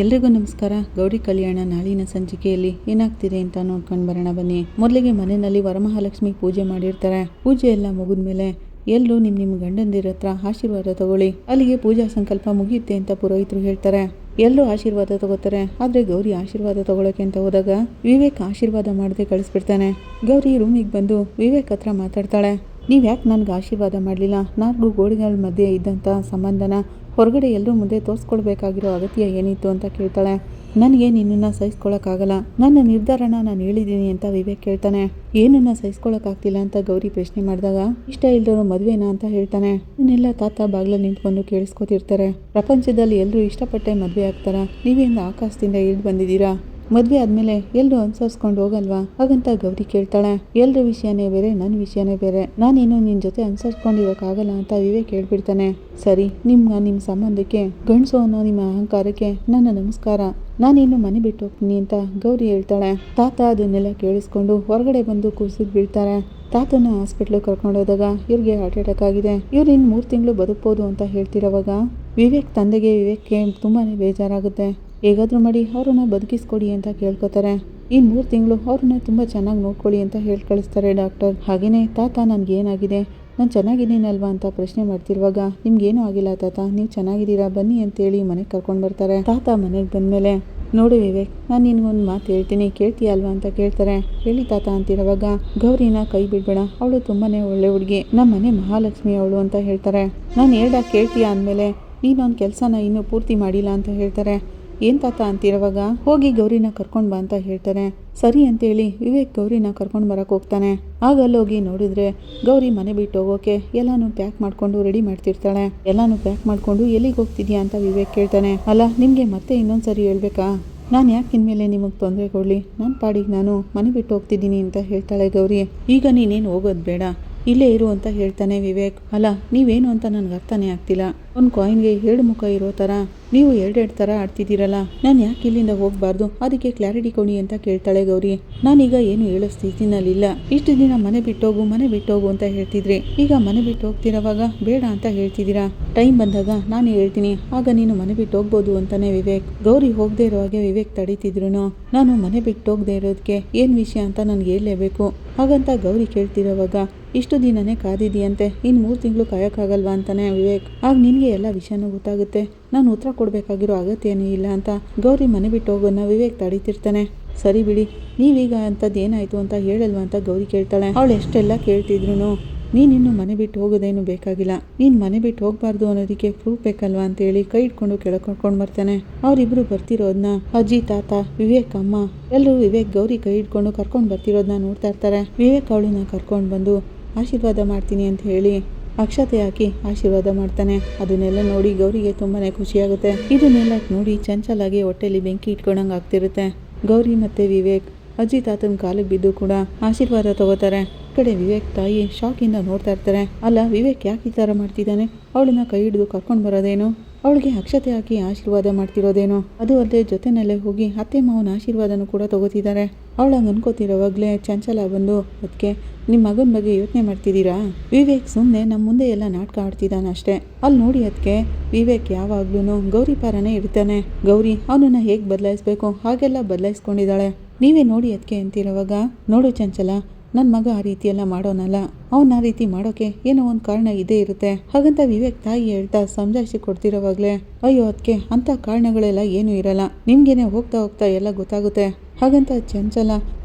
ಎಲ್ರಿಗೂ ನಮಸ್ಕಾರ. ಗೌರಿ ಕಲ್ಯಾಣ ನಾಳಿನ ಸಂಚಿಕೆಯಲ್ಲಿ ಏನಾಗ್ತಿದೆ ಅಂತ ನೋಡ್ಕೊಂಡು ಬರೋಣ ಬನ್ನಿ. ಮೊದಲಿಗೆ ಮನೆಯಲ್ಲಿ ವರಮಹಾಲಕ್ಷ್ಮಿ ಪೂಜೆ ಮಾಡಿರ್ತಾರೆ. ಪೂಜೆ ಎಲ್ಲ ಮುಗಿದ್ಮೇಲೆ ಎಲ್ಲರೂ ನಿಮ್ಮ ಗಂಡಂದಿರ ಹತ್ರ ಆಶೀರ್ವಾದ ತಗೊಳ್ಳಿ, ಅಲ್ಲಿಗೆ ಪೂಜಾ ಸಂಕಲ್ಪ ಮುಗಿಯುತ್ತೆ ಅಂತ ಪುರೋಹಿತರು ಹೇಳ್ತಾರೆ. ಎಲ್ಲರೂ ಆಶೀರ್ವಾದ ತಗೋತಾರೆ. ಆದ್ರೆ ಗೌರಿ ಆಶೀರ್ವಾದ ತಗೊಳಕ್ಕೆ ಅಂತ ಹೋದಾಗ ವಿವೇಕ್ ಆಶೀರ್ವಾದ ಮಾಡದೆ ಕಳಿಸ್ಬಿಡ್ತಾನೆ. ಗೌರಿ ರೂಮಿಗೆ ಬಂದು ವಿವೇಕ್ ಹತ್ರ ಮಾತಾಡ್ತಾಳೆ. ನೀವ್ ಯಾಕೆ ನನ್ಗೆ ಆಶೀರ್ವಾದ ಮಾಡಲಿಲ್ಲ? 4 ಗೋಡೆಗಳ ಮಧ್ಯೆ ಇದ್ದಂಥ ಸಂಬಂಧನ ಹೊರಗಡೆ ಎಲ್ಲರೂ ಮುಂದೆ ತೋರಿಸ್ಕೊಳ್ಬೇಕಾಗಿರೋ ಅಗತ್ಯ ಏನಿತ್ತು ಅಂತ ಕೇಳ್ತಾಳೆ. ನನಗೆ ನಿನ್ನನ್ನು ಸಹಿಸ್ಕೊಳಕ್ಕಾಗಲ್ಲ, ನನ್ನ ನಿರ್ಧಾರನ ನಾನು ಹೇಳಿದ್ದೀನಿ ಅಂತ ವಿವೇಕ್ ಕೇಳ್ತಾನೆ. ಏನನ್ನ ಸಹಿಸ್ಕೊಳಕ್ಕಾಗ್ತಿಲ್ಲ ಅಂತ ಗೌರಿ ಪ್ರಶ್ನೆ ಮಾಡಿದಾಗ ಇಷ್ಟ ಇಲ್ದವರು ಮದುವೆನಾ ಅಂತ ಹೇಳ್ತಾನೆ. ಇದನ್ನೆಲ್ಲ ತಾತ ಬಾಗ್ಲಲ್ಲಿ ನಿಂತ್ಕೊಂಡು ಕೇಳಿಸ್ಕೊತಿರ್ತಾರೆ. ಪ್ರಪಂಚದಲ್ಲಿ ಎಲ್ಲರೂ ಇಷ್ಟಪಟ್ಟೆ ಮದುವೆ ಆಗ್ತಾರ, ನೀವೇಂದ ಆಕಾಶದಿಂದ ಇಳಿದು ಬಂದಿದ್ದೀರಾ? ಮದುವೆ ಆದ್ಮೇಲೆ ಎಲ್ಲರೂ ಅನುಸರಿಸ್ಕೊಂಡು ಹೋಗಲ್ವಾ? ಹಾಗಂತ ಗೌರಿ ಕೇಳ್ತಾಳೆ. ಎಲ್ರ ವಿಷಯನೇ ಬೇರೆ, ನನ್ನ ವಿಷಯನೇ ಬೇರೆ, ನಾನೇನು ನಿನ್ನ ಜೊತೆ ಅನುಸರಿಸ್ಕೊಂಡಿರೋಕ್ಕಾಗಲ್ಲ ಅಂತ ವಿವೇಕ್ ಹೇಳ್ಬಿಡ್ತಾನೆ. ಸರಿ, ನಿಮ್ಮ ಸಂಬಂಧಕ್ಕೆ, ಗಂಡಸು ಅನ್ನೋ ನಿಮ್ಮ ಅಹಂಕಾರಕ್ಕೆ ನನ್ನ ನಮಸ್ಕಾರ, ನಾನಿನ್ನು ಮನೆ ಬಿಟ್ಟು ಹೋಗ್ತೀನಿ ಅಂತ ಗೌರಿ ಹೇಳ್ತಾಳೆ. ತಾತ ಅದನ್ನೆಲ್ಲ ಕೇಳಿಸ್ಕೊಂಡು ಹೊರಗಡೆ ಬಂದು ಕೂಸಿದ್ ಬೀಳ್ತಾರೆ. ತಾತನ ಹಾಸ್ಪಿಟ್ಲಿಗೆ ಕರ್ಕೊಂಡೋದಾಗ ಇವ್ರಿಗೆ ಹಾರ್ಟ್ ಅಟ್ಯಾಕ್ ಆಗಿದೆ, ಇವ್ರು ಇನ್ನು 3 ತಿಂಗಳು ಬದುಕ್ಬೋದು ಅಂತ ಹೇಳ್ತಿರೋವಾಗ ವಿವೇಕ್ಗೆ ತುಂಬಾನೇ ಬೇಜಾರಾಗುತ್ತೆ. ಹೇಗಾದ್ರೂ ಮಾಡಿ ಅವ್ರನ್ನ ಬದುಕಿಸ್ಕೊಡಿ ಅಂತ ಕೇಳ್ಕೊತಾರೆ. ಇನ್ನು 3 ತಿಂಗಳು ಅವ್ರನ್ನ ತುಂಬ ಚೆನ್ನಾಗಿ ನೋಡ್ಕೊಳ್ಳಿ ಅಂತ ಹೇಳಿ ಕಳಿಸ್ತಾರೆ ಡಾಕ್ಟರ್. ಹಾಗೇನೆ ತಾತ ನನಗೇನಾಗಿದೆ, ನಾನು ಚೆನ್ನಾಗಿದ್ದೀನಲ್ವಾ ಅಂತ ಪ್ರಶ್ನೆ ಮಾಡ್ತಿರುವಾಗ ನಿಮ್ಗೇನೂ ಆಗಿಲ್ಲ ತಾತ, ನೀವು ಚೆನ್ನಾಗಿದ್ದೀರಾ, ಬನ್ನಿ ಅಂತೇಳಿ ಮನೆಗೆ ಕರ್ಕೊಂಡು ಬರ್ತಾರೆ. ತಾತ ಮನೆಗೆ ಬಂದಮೇಲೆ ನೋಡು ವಿವೇಕ್, ನಾನು ನಿನ್ಗೊಂದು ಮಾತು ಹೇಳ್ತೀನಿ, ಕೇಳ್ತೀಯ ಅಲ್ವಾ ಅಂತ ಕೇಳ್ತಾರೆ. ಹೇಳಿ ತಾತ ಅಂತಿರುವಾಗ ಗೌರಿನ ಕೈ ಬಿಡ್ಬೇಡ, ಅವಳು ತುಂಬಾನೇ ಒಳ್ಳೆ ಹುಡುಗಿ, ನಮ್ಮ ಮನೆ ಮಹಾಲಕ್ಷ್ಮಿ ಅವಳು ಅಂತ ಹೇಳ್ತಾರೆ. ನಾನು ಹೇಳ್ದಾಗ ಕೇಳ್ತೀಯ ಅಂದಮೇಲೆ ನೀನೊಂದು ಕೆಲಸನ ಇನ್ನೂ ಪೂರ್ತಿ ಮಾಡಿಲ್ಲ ಅಂತ ಹೇಳ್ತಾರೆ. ಏನ್ ತಾತ ಅಂತಿರುವಾಗ ಹೋಗಿ ಗೌರಿನ ಕರ್ಕೊಂಡು ಬಾ ಅಂತ ಹೇಳ್ತಾರೆ. ಸರಿ ಅಂತೇಳಿ ವಿವೇಕ್ ಗೌರಿನ ಕರ್ಕೊಂಡು ಬರಕ್ಕೆ ಹೋಗ್ತಾನೆ. ಆಗ ಅಲ್ಲೋಗಿ ನೋಡಿದ್ರೆ ಗೌರಿ ಮನೆ ಬಿಟ್ಟು ಹೋಗೋಕೆ ಎಲ್ಲಾನು ಪ್ಯಾಕ್ ಮಾಡ್ಕೊಂಡು ರೆಡಿ ಮಾಡ್ತಿರ್ತಾಳೆ. ಎಲ್ಲಾನು ಪ್ಯಾಕ್ ಮಾಡ್ಕೊಂಡು ಎಲ್ಲಿಗೆ ಹೋಗ್ತಿದ್ಯಾ ಅಂತ ವಿವೇಕ್ ಕೇಳ್ತಾನೆ. ಅಲ್ಲ, ನಿಮ್ಗೆ ಮತ್ತೆ ಇನ್ನೊಂದ್ಸರಿ ಹೇಳ್ಬೇಕಾ? ನಾನು ಯಾಕೆ ಇನ್ಮೇಲೆ ನಿಮಗೆ ತೊಂದರೆ ಕೊಡಲಿ, ನನ್ನ ಪಾಡಿಗೆ ನಾನು ಮನೆ ಬಿಟ್ಟು ಹೋಗ್ತಿದ್ದೀನಿ ಅಂತ ಹೇಳ್ತಾಳೆ ಗೌರಿ. ಈಗ ನೀನೇನು ಹೋಗೋದು ಬೇಡ, ಇಲ್ಲೇ ಇರು ಅಂತ ಹೇಳ್ತಾನೆ ವಿವೇಕ್. ಅಲ್ಲ, ನೀವೇನು ಅಂತ ನನಗೆ ಅರ್ಥನೇ ಆಗ್ತಿಲ್ಲ. ಒಂದು ಕಾಯಿನ್ಗೆ 2 ಮುಖ ಇರೋ ಥರ ನೀವು 2 ಥರ ಆಡ್ತಿದ್ದೀರಲ್ಲ, ನಾನು ಯಾಕೆ ಇಲ್ಲಿಂದ ಹೋಗಬಾರ್ದು, ಅದಕ್ಕೆ ಕ್ಲಾರಿಟಿ ಕೊಡಿ ಅಂತ ಕೇಳ್ತಾಳೆ ಗೌರಿ. ನಾನೀಗ ಏನು ಹೇಳೋ ಸ್ಥಿತಿನಲ್ಲಿಲ್ಲ. ಇಷ್ಟು ದಿನ ಮನೆ ಬಿಟ್ಟೋಗು ಅಂತ ಹೇಳ್ತಿದ್ರಿ, ಈಗ ಮನೆ ಬಿಟ್ಟು ಹೋಗ್ತಿರೋವಾಗ ಬೇಡ ಅಂತ ಹೇಳ್ತಿದ್ದೀರಾ. ಟೈಮ್ ಬಂದಾಗ ನಾನು ಹೇಳ್ತೀನಿ, ಆಗ ನೀನು ಮನೆ ಬಿಟ್ಟು ಹೋಗ್ಬೋದು ಅಂತಾನೆ ವಿವೇಕ್. ಗೌರಿ ಹೋಗದೆ ಇರೋ ಹಾಗೆ ವಿವೇಕ್ ತಡೀತಿದ್ರು. ನಾನು ಮನೆ ಬಿಟ್ಟು ಹೋಗದೆ ಇರೋದಕ್ಕೆ ಏನು ವಿಷಯ ಅಂತ ನನಗೆ ಹೇಳಲೇಬೇಕು. ಹಾಗಂತ ಗೌರಿ ಕೇಳ್ತಿರೋವಾಗ ಇಷ್ಟು ದಿನನೇ ಕಾದಿದೆಯಂತೆ, ಇನ್ನು 3 ತಿಂಗಳು ಕಾಯೋಕ್ಕಾಗಲ್ವಾ ಅಂತಾನೆ ವಿವೇಕ್. ಆಗ ನಿನಗೆ ಎಲ್ಲ ವಿಷಯನೂ ಗೊತ್ತಾಗುತ್ತೆ, ನಾನು ಉತ್ತರ ಕೊಡಬೇಕಾಗಿರೋ ಅಗತ್ಯನೇ ಇಲ್ಲ ಅಂತ ಗೌರಿ ಮನೆ ಬಿಟ್ಟು ಹೋಗೋನ್ನ ವಿವೇಕ್ ತಡೀತಿರ್ತಾನೆ. ಸರಿ ಬಿಡಿ, ನೀವೀಗ ಅಂಥದ್ದು ಏನಾಯಿತು ಅಂತ ಹೇಳಲ್ವಾ ಅಂತ ಗೌರಿ ಕೇಳ್ತಾಳೆ. ಅವಳು ಎಷ್ಟೆಲ್ಲ ಕೇಳ್ತಿದ್ರು ನೀನಿನ್ನು ಮನೆ ಬಿಟ್ಟು ಹೋಗೋದೇನು ಬೇಕಾಗಿಲ್ಲ, ನೀನು ಮನೆ ಬಿಟ್ಟು ಹೋಗಬಾರ್ದು ಅನ್ನೋದಕ್ಕೆ ಪ್ರೂಫ್ ಬೇಕಲ್ವಾ ಅಂತೇಳಿ ಕೈ ಇಟ್ಕೊಂಡು ಕೆಳಗೆ ಕರ್ಕೊಂಡು ಬರ್ತಾನೆ. ಅವರಿಬ್ಬರು ಬರ್ತಿರೋದನ್ನ ಅಜ್ಜಿ, ತಾತ, ವಿವೇಕ್ ಅಮ್ಮ ಎಲ್ಲರೂ ವಿವೇಕ್ ಗೌರಿ ಕೈ ಇಟ್ಕೊಂಡು ಕರ್ಕೊಂಡು ಬರ್ತಿರೋದನ್ನ ನೋಡ್ತಾ ಇರ್ತಾರೆ. ವಿವೇಕ್ ಅವಳನ್ನ ಕರ್ಕೊಂಡು ಬಂದು ಆಶೀರ್ವಾದ ಮಾಡ್ತೀನಿ ಅಂತ ಹೇಳಿ ಅಕ್ಷತೆ ಹಾಕಿ ಆಶೀರ್ವಾದ ಮಾಡ್ತಾನೆ. ಅದನ್ನೆಲ್ಲ ನೋಡಿ ಗೌರಿಗೆ ತುಂಬಾನೇ ಖುಷಿಯಾಗುತ್ತೆ. ಇದನ್ನೆಲ್ಲ ನೋಡಿ ಚಂಚಲಾಗಿ ಹೊಟ್ಟೆಲಿ ಬೆಂಕಿ ಇಟ್ಕೊಂಡಂಗೆ ಆಗ್ತಿರುತ್ತೆ. ಗೌರಿ ಮತ್ತೆ ವಿವೇಕ್ ಅಜ್ಜಿ ತಾತನ ಕಾಲಿಗೆ ಬಿದ್ದು ಕೂಡ ಆಶೀರ್ವಾದ ತಗೋತಾರೆ. ಕಡೆ ವಿವೇಕ್ ತಾಯಿ ಶಾಕಿಂದ ನೋಡ್ತಾ ಇರ್ತಾರೆ. ಅಲ್ಲ, ವಿವೇಕ್ ಯಾಕೆ ಈ ಥರ ಮಾಡ್ತಿದ್ದಾನೆ? ಅವಳನ್ನ ಕೈ ಹಿಡಿದು ಕರ್ಕೊಂಡು ಬರೋದೇನು, ಅವಳಿಗೆ ಅಕ್ಷತೆ ಹಾಕಿ ಆಶೀರ್ವಾದ ಮಾಡ್ತಿರೋದೇನು? ಅದು ಅಲ್ಲದೆ ಜೊತೆನಲ್ಲೇ ಹೋಗಿ ಅತ್ತೆ ಮಾವನ ಆಶೀರ್ವಾದನೂ ಕೂಡ ತಗೋತಿದ್ದಾರೆ. ಅವಳಂಗೆ ಅನ್ಕೋತಿರೋವಾಗಲೇ ಚಂಚಲ ಬಂದು, ಅದಕ್ಕೆ ನಿಮ್ಮ ಮಗನ ಬಗ್ಗೆ ಯೋಚನೆ ಮಾಡ್ತಿದ್ದೀರಾ? ವಿವೇಕ್ ಸುಮ್ಮನೆ ನಮ್ಮ ಮುಂದೆ ಎಲ್ಲ ನಾಟಕ ಆಡ್ತಿದ್ದಾನೆ ಅಷ್ಟೇ. ಅಲ್ಲಿ ನೋಡಿ ಅದಕ್ಕೆ ವಿವೇಕ್ ಯಾವಾಗ್ಲೂ ಗೌರಿ ಪಾರನೇ ಇರ್ತಾನೆ. ಗೌರಿ ಅವನನ್ನ ಹೇಗೆ ಬದಲಾಯಿಸ್ಬೇಕು ಹಾಗೆಲ್ಲ ಬದಲಾಯಿಸ್ಕೊಂಡಿದ್ದಾಳೆ. ನೀವೇ ನೋಡಿ ಅದಕ್ಕೆ ಅಂತಿರೋವಾಗ, ನೋಡು ಚಂಚಲ, ನನ್ನ ಮಗ ಆ ರೀತಿ ಎಲ್ಲ ಮಾಡೋನಲ್ಲ, ಅವನ ಆ ರೀತಿ ಮಾಡೋಕೆ ಏನೋ ಒಂದು ಕಾರಣ ಇದೇ ಇರುತ್ತೆ. ಹಾಗಂತ ವಿವೇಕ್ ತಾಯಿ ಹೇಳ್ತಾ ಸಮಜಾಯಿಸಿ ಕೊಡ್ತಿರೋವಾಗಲೇ, ಅಯ್ಯೋ ಅದಕ್ಕೆ ಅಂಥ ಕಾರಣಗಳೆಲ್ಲ ಏನೂ ಇರಲ್ಲ, ನಿಮ್ಗೇನೆ ಹೋಗ್ತಾ ಹೋಗ್ತಾ ಎಲ್ಲ ಗೊತ್ತಾಗುತ್ತೆ. ಹಾಗಂತ ಚಂಚಲ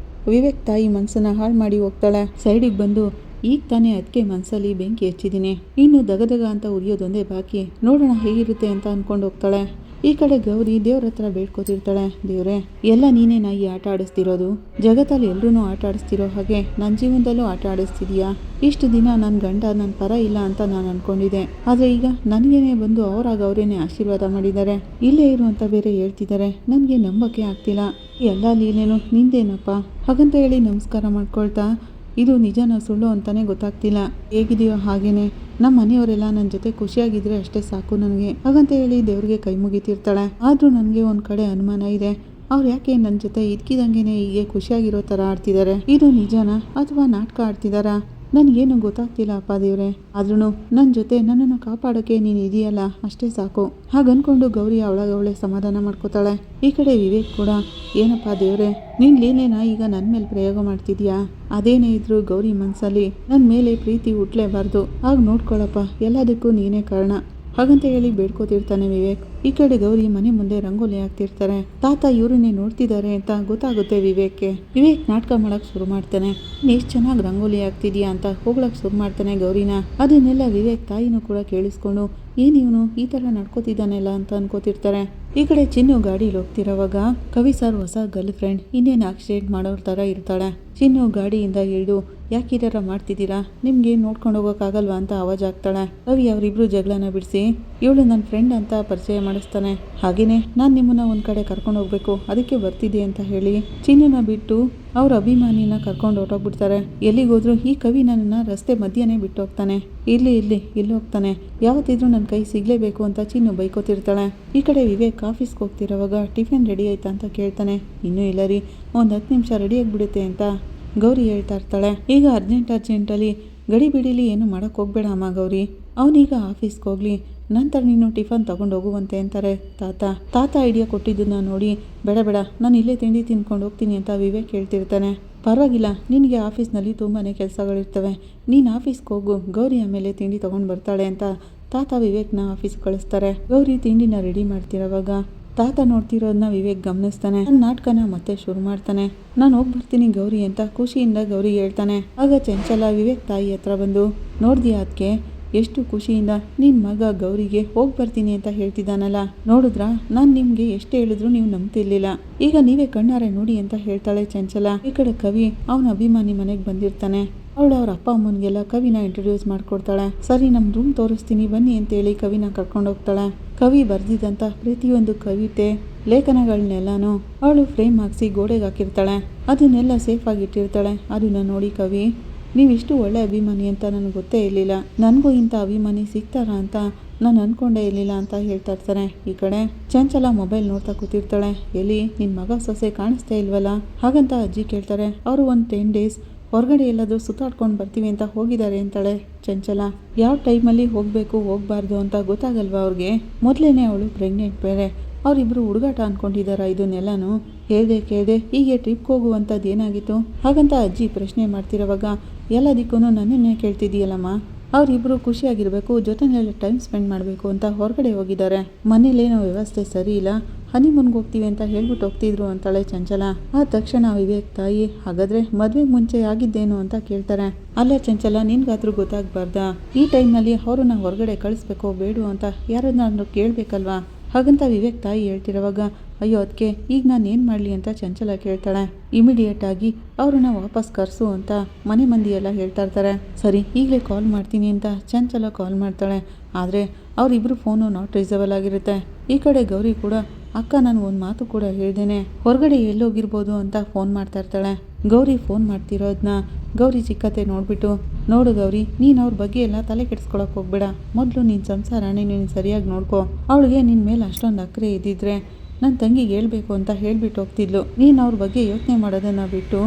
ವಿವೇಕ್ ತಾಯಿ ಮನಸ್ಸನ್ನ ಹಾಳು ಮಾಡಿ ಹೋಗ್ತಾಳೆ. ಸೈಡಿಗೆ ಬಂದು, ಈಗ ತಾನೇ ಅದಕ್ಕೆ ಮನಸ್ಸಲ್ಲಿ ಬೆಂಕಿ ಹಚ್ಚಿದ್ದೀನಿ, ಇನ್ನು ದಗದಗ ಅಂತ ಉರಿಯೋದೊಂದೇ ಬಾಕಿ, ನೋಡೋಣ ಹೇಗಿರುತ್ತೆ ಅಂತ ಅಂದ್ಕೊಂಡು ಹೋಗ್ತಾಳೆ. ಈ ಕಡೆ ಗೌರಿ ದೇವ್ರ ಹತ್ರ ಬೇಡ್ಕೋತಿರ್ತಾಳೆ. ದೇವ್ರೆ, ಎಲ್ಲ ನೀನೇ ನಾಯಿ ಆಟ ಆಡಿಸ್ತಿರೋದು, ಜಗತ್ತಲ್ಲಿ ಎಲ್ರೂ ಆಟ ಆಡಿಸ್ತಿರೋ ಹಾಗೆ ನನ್ನ ಜೀವನದಲ್ಲೂ ಆಟ ಆಡಿಸ್ತಿದೀಯಾ. ಇಷ್ಟು ದಿನ ನನ್ನ ಗಂಡ ನನ್ನ ಪರ ಇಲ್ಲ ಅಂತ ನಾನು ಅನ್ಕೊಂಡಿದ್ದೆ, ಆದರೆ ಈಗ ನನಗೇನೆ ಬಂದು ಅವರೇನೆ ಆಶೀರ್ವಾದ ಮಾಡಿದ್ದಾರೆ, ಇಲ್ಲೇ ಇರು ಅಂತ ಬೇರೆ ಹೇಳ್ತಿದ್ದಾರೆ. ನನಗೆ ನಂಬಕ್ಕೆ ಆಗ್ತಿಲ್ಲ, ಎಲ್ಲ ಲೀಲೇನು ನಿಂದೇನಪ್ಪ. ಹಾಗಂತ ಹೇಳಿ ನಮಸ್ಕಾರ ಮಾಡ್ಕೊಳ್ತಾ, ಇದು ನಿಜನ ಸುಳ್ಳು ಅಂತಾನೆ ಗೊತ್ತಾಗ್ತಿಲ್ಲ, ಹೇಗಿದೆಯೋ ಹಾಗೇನೆ, ನಮ್ಮ ಮನೆಯವರೆಲ್ಲ ನನ್ನ ಜೊತೆ ಖುಷಿಯಾಗಿದ್ರೆ ಅಷ್ಟೇ ಸಾಕು ನನಗೆ. ಹಾಗಂತ ಹೇಳಿ ದೇವ್ರಿಗೆ ಕೈ ಮುಗಿತಿರ್ತಾಳೆ. ಆದರೂ ನನಗೆ ಒಂದು ಕಡೆ ಅನುಮಾನ ಇದೆ, ಅವ್ರು ಯಾಕೆ ನನ್ನ ಜೊತೆ ಇದ್ಕಿದಂಗೆನೆ ಹೀಗೆ ಖುಷಿಯಾಗಿರೋ ಥರ ಆಡ್ತಿದ್ದಾರೆ? ಇದು ನಿಜನಾ ಅಥವಾ ನಾಟಕ ಆಡ್ತಿದ್ದಾರಾ? ನನಗೇನು ಗೊತ್ತಾಗ್ತಿಲ್ಲ ಅಪ್ಪ ದೇವ್ರೆ, ಆದ್ರೂ ನನ್ನ ಜೊತೆ ನನ್ನನ್ನು ಕಾಪಾಡೋಕ್ಕೆ ನೀನು ಇದೆಯಲ್ಲ ಅಷ್ಟೇ ಸಾಕು. ಹಾಗನ್ಕೊಂಡು ಗೌರಿ ಅವಳೇ ಸಮಾಧಾನ ಮಾಡ್ಕೋತಾಳೆ. ಈ ಕಡೆ ವಿವೇಕ್ ಕೂಡ ಏನಪ್ಪ ದೇವ್ರೆ, ನೀನ್ ಲೀಲೆನ ಈಗ ನನ್ನ ಮೇಲೆ ಪ್ರಯೋಗ ಮಾಡ್ತಿದ್ಯಾ? ಅದೇನೇ ಇದ್ರು ಗೌರಿ ಮನ್ಸಲ್ಲಿ ನನ್ನ ಮೇಲೆ ಪ್ರೀತಿ ಹುಟ್ಲೇಬಾರ್ದು. ಆಗ ನೋಡ್ಕೊಳಪ್ಪ, ಎಲ್ಲದಕ್ಕೂ ನೀನೇ ಕಾರಣ ಹಾಗಂತ ಹೇಳಿ ಬೇಡ್ಕೋತಿರ್ತಾನೆ ವಿವೇಕ್. ಈ ಕಡೆ ಗೌರಿ ಮನೆ ಮುಂದೆ ರಂಗೋಲಿ ಹಾಕ್ತಿರ್ತಾರೆ. ತಾತ ಇವ್ರನ್ನೇ ನೋಡ್ತಿದ್ದಾರೆ ಅಂತ ಗೊತ್ತಾಗುತ್ತೆ ವಿವೇಕ್ಗೆ. ವಿವೇಕ್ ನಾಟಕ ಮಾಡಕ್ ಶುರು ಮಾಡ್ತಾನೆ. ಎಷ್ಟು ಚೆನ್ನಾಗಿ ರಂಗೋಲಿ ಹಾಕ್ತಿದ್ಯಾ ಅಂತ ಹೋಗ್ಲಕ್ ಶುರು ಮಾಡ್ತಾನೆ ಗೌರಿನ. ಅದನ್ನೆಲ್ಲ ವಿವೇಕ್ ತಾಯಿನೂ ಕೂಡ ಕೇಳಿಸ್ಕೊಂಡು ಏನಿವನು ಈ ತರ ನಡ್ಕೋತಿದ್ದಾನೆಲ್ಲ ಅಂತ ಅನ್ಕೋತಿರ್ತಾರೆ. ಈ ಕಡೆ ಚಿನ್ನು ಗಾಡಿಲಿ ಹೋಗ್ತಿರೋವಾಗ ಕವಿ ಸರ್ ಹೊಸ ಗರ್ಲ್ ಫ್ರೆಂಡ್ ಇನ್ನೇನು ಆಕ್ಸಿಡೆಂಟ್ ಮಾಡೋರ್ ತರ ಇರ್ತಾಳೆ. ಚಿನ್ನು ಗಾಡಿಯಿಂದ ಇಳಿದು ಯಾಕೆ ಈ ಥರ ಮಾಡ್ತಿದ್ದೀರಾ, ನಿಮ್ಗೆ ನೋಡ್ಕೊಂಡು ಹೋಗೋಕ್ಕಾಗಲ್ವಾ ಅಂತ ಆವಾಜ್ ಆಗ್ತಾಳೆ. ಕವಿ ಅವರಿಬ್ರು ಜಗಳನ ಬಿಡಿಸಿ ಇವಳು ನನ್ನ ಫ್ರೆಂಡ್ ಅಂತ ಪರಿಚಯ ಮಾಡಿಸ್ತಾನೆ. ಹಾಗೇನೆ ನಾನು ನಿಮ್ಮನ್ನ ಒಂದ್ ಕಡೆ ಕರ್ಕೊಂಡು ಹೋಗ್ಬೇಕು, ಅದಕ್ಕೆ ಬರ್ತಿದ್ದೆ ಅಂತ ಹೇಳಿ ಚಿನ್ನನ ಬಿಟ್ಟು ಅವ್ರ ಅಭಿಮಾನಿನ ಕರ್ಕೊಂಡು ಹೊರಟೋಗ್ಬಿಡ್ತಾರೆ. ಎಲ್ಲಿಗೋದ್ರು ಈ ಕವಿ ನನ್ನನ್ನ ರಸ್ತೆ ಮಧ್ಯನೇ ಬಿಟ್ಟು ಹೋಗ್ತಾನೆ. ಇಲ್ಲಿ ಹೋಗ್ತಾನೆ, ಯಾವತ್ತಿದ್ರು ನನ್ನ ಕೈ ಸಿಗ್ಲೇಬೇಕು ಅಂತ ಚಿನ್ನು ಬೈಕೋತಿರ್ತಾಳೆ. ಈ ಕಡೆ ವಿವೇಕ್ ಆಫೀಸ್ಗೆ ಹೋಗ್ತಿರೋವಾಗ ಟಿಫಿನ್ ರೆಡಿ ಆಯ್ತಾ ಅಂತ ಕೇಳ್ತಾನೆ. ಇನ್ನೂ ಇಲ್ಲ ರೀ, ಒಂದು 10 ನಿಮಿಷ ರೆಡಿ ಆಗಿಬಿಡುತ್ತೆ ಅಂತ ಗೌರಿ ಹೇಳ್ತಾ ಇರ್ತಾಳೆ. ಈಗ ಅರ್ಜೆಂಟಲ್ಲಿ ಗಡಿ ಬಿಡಿಲಿ ಏನು ಮಾಡಕ್ ಹೋಗ್ಬೇಡ ಅಮ್ಮ ಗೌರಿ, ಅವನೀಗ ಆಫೀಸ್ಗೆ ಹೋಗ್ಲಿ, ನಂತರ ನೀನು ಟಿಫನ್ ತಗೊಂಡು ಹೋಗುವಂತೆ ಅಂತಾರೆ ತಾತ ಐಡಿಯಾ ಕೊಟ್ಟಿದ್ದನ್ನ ನೋಡಿ ಬೇಡ ನಾನು ಇಲ್ಲೇ ತಿಂಡಿ ತಿನ್ಕೊಂಡು ಹೋಗ್ತೀನಿ ಅಂತ ವಿವೇಕ್ ಹೇಳ್ತಿರ್ತಾನೆ. ಪರವಾಗಿಲ್ಲ, ನಿನಗೆ ಆಫೀಸ್ನಲ್ಲಿ ತುಂಬಾ ಕೆಲಸಗಳಿರ್ತವೆ, ನೀನು ಆಫೀಸ್ಗೆ ಹೋಗು, ಗೌರಿ ಆಮೇಲೆ ತಿಂಡಿ ತಗೊಂಡು ಬರ್ತಾಳೆ ಅಂತ ತಾತ ವಿವೇಕ್ನ ಆಫೀಸ್ಗೆ ಕಳಿಸ್ತಾರೆ. ಗೌರಿ ತಿಂಡಿನ ರೆಡಿ ಮಾಡ್ತಿರೋವಾಗ ತಾತ ನೋಡ್ತಿರೋದನ್ನ ವಿವೇಕ್ ಗಮನಿಸ್ತಾನೆ. ನನ್ನ ನಾಟಕನ ಮತ್ತೆ ಶುರು ಮಾಡ್ತಾನೆ. ನಾನು ಹೋಗಿ ಬರ್ತೀನಿ ಗೌರಿ ಅಂತ ಖುಷಿಯಿಂದ ಗೌರಿ ಹೇಳ್ತಾನೆ. ಆಗ ಚಂಚಲ ವಿವೇಕ್ ತಾಯಿ ಹತ್ರ ಬಂದು ನೋಡ್ದಿಯಾ ಅದಕ್ಕೆ ಎಷ್ಟು ಖುಷಿಯಿಂದ ನಿನ್ ಮಗ ಗೌರಿಗೆ ಹೋಗಿ ಬರ್ತೀನಿ ಅಂತ ಹೇಳ್ತಿದ್ದಾನಲ್ಲ, ನೋಡಿದ್ರಾ ನಾನು ನಿಮ್ಗೆ ಎಷ್ಟು ಹೇಳಿದ್ರು ನೀವು ನಂಬ್ತಿರ್ಲಿಲ್ಲ, ಈಗ ನೀವೇ ಕಣ್ಣಾರೆ ನೋಡಿ ಅಂತ ಹೇಳ್ತಾಳೆ ಚಂಚಲ. ಈ ಕಡೆ ಕವಿ ಅವನ ಅಭಿಮಾನಿ ಮನೆಗೆ ಬಂದಿರ್ತಾನೆ. ಅವಳು ಅವ್ರ ಅಪ್ಪ ಅಮ್ಮನಿಗೆಲ್ಲ ಕವಿನ ಇಂಟ್ರೊಡ್ಯೂಸ್ ಮಾಡ್ಕೊಡ್ತಾಳೆ. ಸರಿ ನಮ್ಮ ರೂಮ್ ತೋರಿಸ್ತೀನಿ ಬನ್ನಿ ಅಂತೇಳಿ ಕವಿನ ಕರ್ಕೊಂಡು ಹೋಗ್ತಾಳೆ. ಕವಿ ಬರ್ದಿದ್ದಂತ ಪ್ರತಿಯೊಂದು ಕವಿತೆ ಲೇಖನಗಳನ್ನೆಲ್ಲಾನು ಅವಳು ಫ್ರೇಮ್ ಹಾಕ್ಸಿ ಗೋಡೆಗೆ ಹಾಕಿರ್ತಾಳೆ. ಅದನ್ನೆಲ್ಲ ಸೇಫ್ ಆಗಿ ಇಟ್ಟಿರ್ತಾಳೆ. ಅದನ್ನ ನೋಡಿ ಕವಿ, ನೀವಿಷ್ಟು ಒಳ್ಳೆ ಅಭಿಮಾನಿ ಅಂತ ನನಗೆ ಗೊತ್ತೇ ಇರಲಿಲ್ಲ, ನನಗೂ ಇಂಥ ಅಭಿಮಾನಿ ಸಿಗ್ತಾರಾ ಅಂತ ನಾನು ಅನ್ಕೊಂಡೇ ಇರಲಿಲ್ಲ ಅಂತ ಹೇಳ್ತಾ ಇರ್ತಾರೆ. ಈ ಕಡೆ ಚಂಚಲ ಮೊಬೈಲ್ ನೋಡ್ತಾ ಕೂತಿರ್ತಾಳೆ. ಎಲ್ಲಿ ನಿನ್ ಮಗ ಸೊಸೆ ಕಾಣಿಸ್ತಾ ಇಲ್ವಲ್ಲ ಹಾಗಂತ ಅಜ್ಜಿ ಕೇಳ್ತಾರೆ. ಅವರು ಒಂದು 10 days ಹೊರಗಡೆ ಎಲ್ಲಾದರೂ ಸುತ್ತಾಡ್ಕೊಂಡು ಬರ್ತೀವಿ ಅಂತ ಹೋಗಿದ್ದಾರೆ ಅಂತಾಳೆ ಚಂಚಲ. ಯಾವ ಟೈಮಲ್ಲಿ ಹೋಗಬೇಕು ಹೋಗಬಾರ್ದು ಅಂತ ಗೊತ್ತಾಗಲ್ವಾ ಅವ್ರಿಗೆ, ಮೊದಲೇನೆ ಅವಳು ಪ್ರೆಗ್ನೆಂಟ್ ಬೇರೆ, ಅವರಿಬ್ರು ಹುಡುಗಾಟ ಅನ್ಕೊಂಡಿದ್ದಾರ ಇದನ್ನೆಲ್ಲಾನು ಕೇಳ್ದೆ ಹೀಗೆ ಟ್ರಿಪ್ಗೆ ಹೋಗುವಂಥದ್ದು ಏನಾಗಿತ್ತು ಹಾಗಂತ ಅಜ್ಜಿ ಪ್ರಶ್ನೆ ಮಾಡ್ತಿರೋವಾಗ ಎಲ್ಲದಕ್ಕೂ ನನ್ನನ್ನೇ ಕೇಳ್ತಿದ್ದೀಯಲ್ಲಮ್ಮ, ಅವರಿಬ್ರು ಖುಷಿಯಾಗಿರ್ಬೇಕು, ಜೊತೆನೆಲ್ಲ ಟೈಮ್ ಸ್ಪೆಂಡ್ ಮಾಡಬೇಕು ಅಂತ ಹೊರಗಡೆ ಹೋಗಿದ್ದಾರೆ, ಮನೇಲೇನೋ ವ್ಯವಸ್ಥೆ ಸರಿ ಇಲ್ಲ, ಹನಿಮೂನ್ಗೆ ಹೋಗ್ತೀವಿ ಅಂತ ಹೇಳ್ಬಿಟ್ಟು ಹೋಗ್ತಿದ್ರು ಅಂತಾಳೆ ಚಂಚಲ. ಆ ತಕ್ಷಣ ವಿವೇಕ್ ತಾಯಿ ಹಾಗಾದ್ರೆ ಮದ್ವೆಗೆ ಮುಂಚೆ ಆಗಿದ್ದೇನು ಅಂತ ಕೇಳ್ತಾರೆ. ಅಲ್ಲ ಚಂಚಲ, ನಿನ್ಗಾದ್ರೂ ಗೊತ್ತಾಗ್ಬಾರ್ದಾ, ಈ ಟೈಮ್ನಲ್ಲಿ ಅವ್ರನ್ನ ಹೊರಗಡೆ ಕಳಿಸ್ಬೇಕೋ ಬೇಡು ಅಂತ ಯಾರನ್ನಾದ್ರೂ ಕೇಳಬೇಕಲ್ವಾ ಹಾಗಂತ ವಿವೇಕ್ ತಾಯಿ ಹೇಳ್ತಿರೋವಾಗ ಅಯ್ಯೋ ಅದಕ್ಕೆ ಈಗ ನಾನು ಏನು ಮಾಡಲಿ ಅಂತ ಚಂಚಲ ಕೇಳ್ತಾಳೆ. ಇಮಿಡಿಯೇಟ್ ಆಗಿ ಅವ್ರನ್ನ ವಾಪಸ್ ಕರ್ಸು ಅಂತ ಮನೆ ಮಂದಿ ಎಲ್ಲ ಹೇಳ್ತಾ ಇರ್ತಾರೆ. ಸರಿ ಈಗಲೇ ಕಾಲ್ ಮಾಡ್ತೀನಿ ಅಂತ ಚಂಚಲ ಕಾಲ್ ಮಾಡ್ತಾಳೆ. ಆದರೆ ಅವರಿಬ್ರು ಫೋನು ನಾಟ್ ರೀಸಬಲ್ ಆಗಿರುತ್ತೆ. ಈ ಕಡೆ ಗೌರಿ ಕೂಡ ಅಕ್ಕ ನಾನು ಒಂದು ಮಾತು ಕೂಡ ಹೇಳ್ದೇನೆ ಹೊರಗಡೆ ಎಲ್ಲೋಗಿರ್ಬೋದು ಅಂತ ಫೋನ್ ಮಾಡ್ತಾ ಇರ್ತಾಳೆ. ಗೌರಿ ಫೋನ್ ಮಾಡ್ತಿರೋದನ್ನ ಗೌರಿ ಚಿಕ್ಕತ್ತೆ ನೋಡ್ಬಿಟ್ಟು ನೋಡು ಗೌರಿ, ನೀನು ಅವ್ರ ಬಗ್ಗೆ ಎಲ್ಲ ತಲೆ ಕೆಡಿಸ್ಕೊಳಕ್ ಹೋಗ್ಬೇಡ, ಮೊದಲು ನಿನ್ನ ಸಂಸಾರನೇ ನೀನು ಸರಿಯಾಗಿ ನೋಡ್ಕೊ, ಅವಳಿಗೆ ನಿನ್ನ ಮೇಲೆ ಅಷ್ಟೊಂದು ಅಕ್ಕರೆ ಇದ್ದಿದ್ರೆ ನನ್ನ ತಂಗಿಗೆ ಹೇಳ್ಬೇಕು ಅಂತ ಹೇಳ್ಬಿಟ್ಟು ಹೋಗ್ತಿದ್ಲು, ನೀನು ಅವ್ರ ಬಗ್ಗೆ ಯೋಚನೆ ಮಾಡೋದನ್ನು ಬಿಟ್ಟು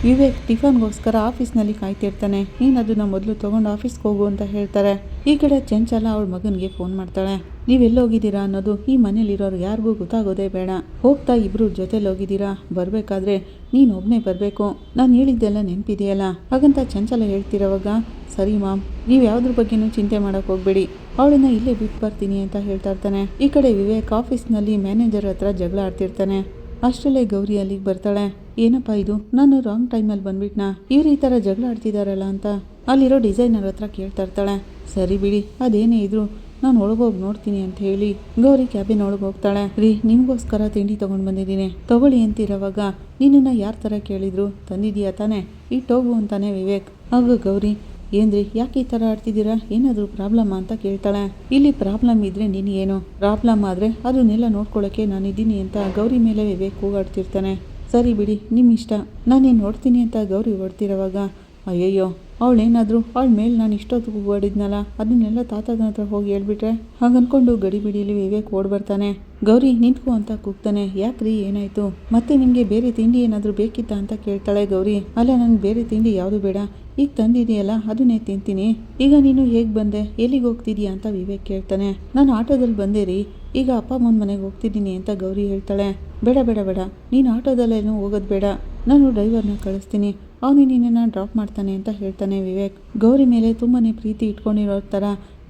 ವಿವೇಕ್ ಟಿಫನ್ಗೋಸ್ಕರ ಆಫೀಸ್ನಲ್ಲಿ ಕಾಯ್ತಿರ್ತಾನೆ, ನೀನು ಅದನ್ನ ಮೊದಲು ತೊಗೊಂಡು ಆಫೀಸ್ಗೆ ಹೋಗು ಅಂತ ಹೇಳ್ತಾರೆ. ಈ ಕಡೆ ಚಂಚಲ ಅವಳ ಮಗನಿಗೆ ಫೋನ್ ಮಾಡ್ತಾಳೆ. ನೀವೆಲ್ಲೋಗಿದ್ದೀರಾ ಅನ್ನೋದು ಈ ಮನೇಲಿರೋರು ಯಾರಿಗೂ ಗೊತ್ತಾಗೋದೇ ಬೇಡ, ಹೋಗ್ತಾ ಇಬ್ರು ಜೊತೆಲಿ ಹೋಗಿದ್ದೀರಾ, ಬರಬೇಕಾದ್ರೆ ನೀನು ಒಬ್ಬನೇ ಬರಬೇಕು, ನಾನು ಹೇಳಿದ್ದೆಲ್ಲ ನೆನಪಿದೆಯಲ್ಲ ಹಾಗಂತ ಚಂಚಲ ಹೇಳ್ತಿರೋವಾಗ ಸರಿ ಮಾಮ್, ನೀವು ಯಾವುದ್ರ ಬಗ್ಗೆನೂ ಚಿಂತೆ ಮಾಡೋಕೆ ಹೋಗ್ಬೇಡಿ, ಅವಳನ್ನ ಇಲ್ಲೇ ಬಿಟ್ಟು ಬರ್ತೀನಿ ಅಂತ ಹೇಳ್ತಾ ಇರ್ತಾನೆ. ಈ ಕಡೆ ವಿವೇಕ್ ಆಫೀಸ್ನಲ್ಲಿ ಮ್ಯಾನೇಜರ್ ಹತ್ರ ಜಗಳ ಆಡ್ತಿರ್ತಾನೆ. ಅಷ್ಟರಲ್ಲೇ ಗೌರಿ ಅಲ್ಲಿಗೆ ಬರ್ತಾಳೆ. ಏನಪ್ಪ ಇದು, ನಾನು ರಾಂಗ್ ಟೈಮಲ್ಲಿ ಬಂದ್ಬಿಟ್ನಾ, ಇವ್ರು ಈ ಥರ ಜಗಳ ಆಡ್ತಿದಾರಲ್ಲ ಅಂತ ಅಲ್ಲಿರೋ ಡಿಸೈನರ್ ಹತ್ರ ಕೇಳ್ತಾ ಇರ್ತಾಳೆ. ಸರಿ ಬಿಡಿ, ಅದೇನೇ ಇದ್ರು ನಾನು ಒಳಗೋಗಿ ನೋಡ್ತೀನಿ ಅಂತ ಹೇಳಿ ಗೌರಿ ಕ್ಯಾಬಿನ್ ಒಳಗೆ ಹೋಗ್ತಾಳೆ. ರೀ, ನಿಮಗೋಸ್ಕರ ತಿಂಡಿ ತೊಗೊಂಡು ಬಂದಿದ್ದೀನಿ, ತಗೊಳ್ಳಿ ಅಂತಿರೋವಾಗ ನಿನ್ನನ್ನು ಯಾರ ಥರ ಕೇಳಿದ್ರು ತಂದಿದೀಯಾ ತಾನೇ, ಇಟ್ಟೋಗು ಅಂತಾನೆ ವಿವೇಕ್. ಆಗ ಗೌರಿ ಏನ್ರಿ ಯಾಕೆ ಈ ಥರ ಆಡ್ತಿದ್ದೀರಾ, ಏನಾದರೂ ಪ್ರಾಬ್ಲಮ್ ಅಂತ ಕೇಳ್ತಾಳೆ. ಇಲ್ಲಿ ಪ್ರಾಬ್ಲಮ್ ಇದ್ರೆ ನಿನಗೇನು, ಪ್ರಾಬ್ಲಮ್ ಆದರೆ ಅದನ್ನೆಲ್ಲ ನೋಡ್ಕೊಳ್ಳೋಕ್ಕೆ ನಾನಿದ್ದೀನಿ ಅಂತ ಗೌರಿ ಮೇಲೆ ವಿವೇಕ್ ಕೂಗಾಡ್ತಿರ್ತಾನೆ. ಸರಿ ಬಿಡಿ ನಿಮ್ಮ ಇಷ್ಟ, ನಾನೇನು ನೋಡ್ತೀನಿ ಅಂತ ಗೌರಿ ಹೊಡ್ತಿರೋವಾಗ ಅಯ್ಯಯ್ಯೋ ಅವಳೇನಾದರೂ ಅವಳ ಮೇಲೆ ನಾನು ಇಷ್ಟೊತ್ತು ಕೂಗಾಡಿದ್ನಲ್ಲ ಅದನ್ನೆಲ್ಲ ತಾತನ ಹತ್ರ ಹೋಗಿ ಹೇಳ್ಬಿಟ್ರೆ ಹಾಗನ್ಕೊಂಡು ಗಡಿ ಬಿಡಿಲಿ ವಿವೇಕ್ ಓಡ್ಬರ್ತಾನೆ. ಗೌರಿ ನಿಂತ್ಕೋ ಅಂತ ಕೂಗ್ತಾನೆ. ಯಾಕ್ರಿ ಏನಾಯ್ತು, ಮತ್ತೆ ನಿಮಗೆ ಬೇರೆ ತಿಂಡಿ ಏನಾದರೂ ಬೇಕಿತ್ತಾ ಅಂತ ಕೇಳ್ತಾಳೆ ಗೌರಿ. ಅಲ್ಲ ನನಗೆ ಬೇರೆ ತಿಂಡಿ ಯಾವುದು ಬೇಡ, ಈಗ ತಂದಿದೆಯಲ್ಲ ಅದನ್ನೇ ತಿಂತೀನಿ. ಈಗ ನೀನು ಹೇಗೆ ಬಂದೆ, ಎಲ್ಲಿಗೆ ಹೋಗ್ತಿದೀಯಾ ಅಂತ ವಿವೇಕ್ ಕೇಳ್ತಾನೆ. ನಾನು ಆಟೋದಲ್ಲಿ ಬಂದೆ ರೀ, ಈಗ ಅಪ್ಪ ಅಮ್ಮನ ಮನೆಗೆ ಹೋಗ್ತಿದ್ದೀನಿ ಅಂತ ಗೌರಿ ಹೇಳ್ತಾಳೆ. ಬೇಡ ಬೇಡ ಬೇಡ, ನೀನು ಆಟೋದಲ್ಲೇನು ಹೋಗೋದು ಬೇಡ, ನಾನು ಡ್ರೈವರ್ನ ಕಳಿಸ್ತೀನಿ, ಅವನು ನಿನ್ನನ್ನು ಡ್ರಾಪ್ ಮಾಡ್ತಾನೆ ಅಂತ ಹೇಳ್ತಾನೆ ವಿವೇಕ್. ಗೌರಿ ಮೇಲೆ ತುಂಬಾ ಪ್ರೀತಿ ಇಟ್ಕೊಂಡಿರೋ ಥರ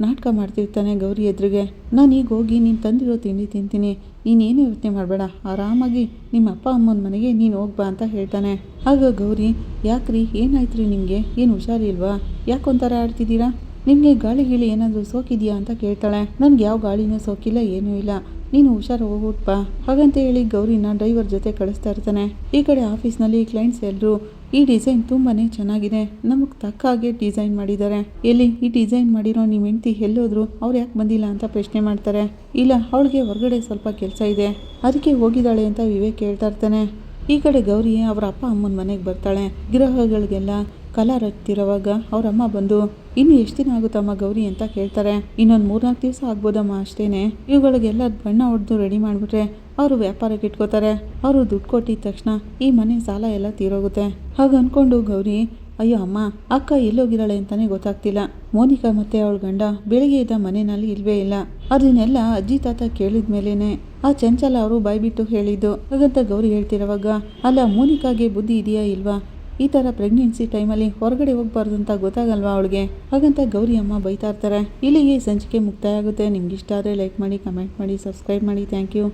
ನಾಟಕ ಮಾಡ್ತಿರ್ತಾನೆ ಗೌರಿ ಎದುರಿಗೆ. ನಾನು ಈಗ ಹೋಗಿ ನೀನು ತಂದಿರೋ ತಿಂಡಿ ತಿಂತೀನಿ, ನೀನೇನು ಯೋಚನೆ ಮಾಡಬೇಡ, ಆರಾಮಾಗಿ ನಿಮ್ಮ ಅಪ್ಪ ಅಮ್ಮನ ಮನೆಗೆ ನೀನು ಹೋಗ್ಬಾ ಅಂತ ಹೇಳ್ತಾನೆ. ಆಗ ಗೌರಿ, ಯಾಕ್ರಿ ಏನಾಯ್ತು ರೀ ನಿಮಗೆ, ಏನು ಹುಷಾರಿಲ್ವಾ, ಯಾಕೊಂಥರ ಆಡ್ತಿದ್ದೀರಾ, ನಿಮಗೆ ಗಾಳಿ ಗೀಳಿ ಏನಾದರೂ ಸೋಕಿದೆಯಾ ಅಂತ ಕೇಳ್ತಾಳೆ. ನನಗೆ ಯಾವ ಗಾಳಿನೂ ಸೋಕಿಲ್ಲ, ಏನೂ ಇಲ್ಲ, ನೀನು ಹುಷಾರು ಹೋಗ್ಬಿಟ್ಬಾ ಹಾಗಂತ ಹೇಳಿ ಗೌರಿನ ಡ್ರೈವರ್ ಜೊತೆ ಕಳಿಸ್ತಾ ಇರ್ತಾನೆ. ಈ ಕಡೆ ಆಫೀಸ್ನಲ್ಲಿ ಕ್ಲೈಂಟ್ಸ್ ಎಲ್ಲರೂ ಈ ಡಿಸೈನ್ ತುಂಬಾ ಚೆನ್ನಾಗಿದೆ, ನಮಗೆ ತಕ್ಕ ಹಾಗೆ ಡಿಸೈನ್ ಮಾಡಿದ್ದಾರೆ, ಎಲ್ಲಿ ಈ ಡಿಸೈನ್ ಮಾಡಿರೋ ನಿಮ್ಮ ಹೆಂಡತಿ ಎಲ್ಲೋದ್ರು, ಅವ್ರು ಯಾಕೆ ಬಂದಿಲ್ಲ ಅಂತ ಪ್ರಶ್ನೆ ಮಾಡ್ತಾರೆ. ಇಲ್ಲ, ಅವಳಿಗೆ ಹೊರಗಡೆ ಸ್ವಲ್ಪ ಕೆಲಸ ಇದೆ, ಅದಕ್ಕೆ ಹೋಗಿದ್ದಾಳೆ ಅಂತ ವಿವೇಕ್ ಹೇಳ್ತಾ ಇರ್ತಾನೆ. ಈ ಕಡೆ ಗೌರಿ ಅವರ ಅಪ್ಪ ಅಮ್ಮನ ಮನೆಗೆ ಬರ್ತಾಳೆ. ಗೃಹಗಳಿಗೆಲ್ಲ ಕಲರ್ ಹಚ್ತಿರೋವಾಗ ಅವ್ರ ಅಮ್ಮ ಬಂದು, ಇನ್ನು ಎಷ್ಟು ದಿನ ಆಗುತ್ತಮ್ಮ ಗೌರಿ ಅಂತ ಕೇಳ್ತಾರೆ. ಇನ್ನೊಂದು 3-4 ದಿವಸ ಆಗ್ಬೋದಮ್ಮ ಅಷ್ಟೇನೆ, ಇವುಗಳಿಗೆಲ್ಲ ಬಣ್ಣ ಹೊಡೆದು ರೆಡಿ ಮಾಡಿಬಿಟ್ರೆ ಅವರು ವ್ಯಾಪಾರಕ್ಕೆ ಇಟ್ಕೋತಾರೆ, ಅವರು ದುಡ್ಡು ಕೊಟ್ಟಿದ ತಕ್ಷಣ ಈ ಮನೆ ಸಾಲ ಎಲ್ಲ ತೀರೋಗುತ್ತೆ. ಹಾಗೆ ಅಂದ್ಕೊಂಡು ಗೌರಿ, ಅಯ್ಯೋ ಅಮ್ಮ, ಅಕ್ಕ ಎಲ್ಲೋಗಿರಾಳೆ ಅಂತಾನೆ ಗೊತ್ತಾಗ್ತಿಲ್ಲ, ಮೋನಿಕಾ ಮತ್ತೆ ಅವಳ ಗಂಡ ಬೆಳಿಗ್ಗೆ ಇದ್ದ ಮನೆಯಲ್ಲಿ ಇಲ್ವೇ ಇಲ್ಲ, ಅದನ್ನೆಲ್ಲ ಅಜ್ಜಿ ತಾತ ಕೇಳಿದ ಮೇಲೇನೆ ಆ ಚಂಚಲ ಅವರು ಬಾಯ್ಬಿಟ್ಟು ಹೇಳಿದ್ದು ಹಾಗಂತ ಗೌರಿ ಹೇಳ್ತಿರೋವಾಗ, ಅಲ್ಲ ಮೋನಿಕಾಗೆ ಬುದ್ಧಿ ಇದೆಯಾ ಇಲ್ವಾ, ಈ ಥರ ಪ್ರೆಗ್ನೆನ್ಸಿ ಟೈಮಲ್ಲಿ ಹೊರಗಡೆ ಹೋಗ್ಬಾರ್ದು ಅಂತ ಗೊತ್ತಾಗಲ್ವಾ ಅವಳಿಗೆ, ಹಾಗಂತ ಗೌರಿ ಅಮ್ಮ ಬೈತಾ ಇರ್ತಾರೆ. ಇಲ್ಲಿಗೆ ಸಂಚಿಕೆ ಮುಕ್ತಾಯ ಆಗುತ್ತೆ. ನಿಮ್ಗೆ ಇಷ್ಟ ಆದರೆ ಲೈಕ್ ಮಾಡಿ, ಕಮೆಂಟ್ ಮಾಡಿ, ಸಬ್ಸ್ಕ್ರೈಬ್ ಮಾಡಿ. Thank you.